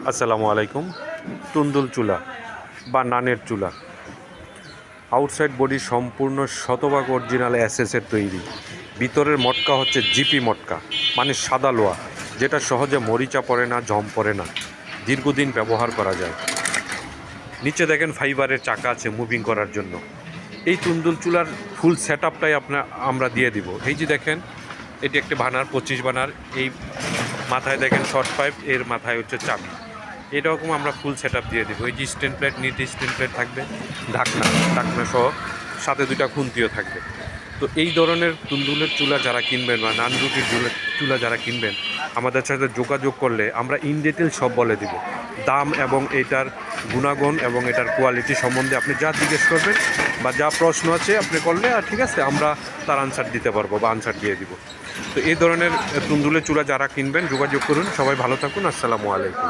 আসসালামু আলাইকুম। তুন্দুল চুলা বা নানের চুলা, আউটসাইড বডি সম্পূর্ণ শতভাগ অরিজিনাল এসএসের তৈরি। ভিতরের মটকা হচ্ছে জিপি মটকা, মানে সাদা লোহা, যেটা সহজে মরিচা পড়ে না, জম পড়ে না, দীর্ঘদিন ব্যবহার করা যায়। নিচে দেখেন ফাইবারের চাকা আছে মুভিং করার জন্য। এই তুন্দুল চুলার ফুল সেট আপটাই আমরা দিয়ে দিব। এই যে দেখেন, এটি একটি বানার 25 বানার। এই মাথায় দেখেন শর্ট পাইপ, এর মাথায় হচ্ছে চাবি। এরকম আমরা ফুল সেট আপ দিয়ে দেবো। এই যে স্ট্যান্ড প্লেট, নিচে স্ট্যান্ড প্লেট থাকবে, ঢাকনা সহ, সাথে 2টা খুন্তিও থাকবে। তো এই ধরনের তুন্দুলের চুলা যারা কিনবেন বা নান রুটির চুলা যারা কিনবেন, আমাদের সাথে যোগাযোগ করলে আমরা ইন ডিটেল সব বলে দিব। দাম এবং এটার গুণাগুণ এবং এটার কোয়ালিটি সম্বন্ধে আপনি যা জিজ্ঞেস করবেন বা যা প্রশ্ন আছে আপনি করলে, আর ঠিক আছে, আমরা তার আনসার দিতে পারবো বা আনসার দিয়ে দিব। তো এই ধরনের তুন্দুলের চুলা যারা কিনবেন যোগাযোগ করুন। সবাই ভালো থাকুন। আসসালামু আলাইকুম।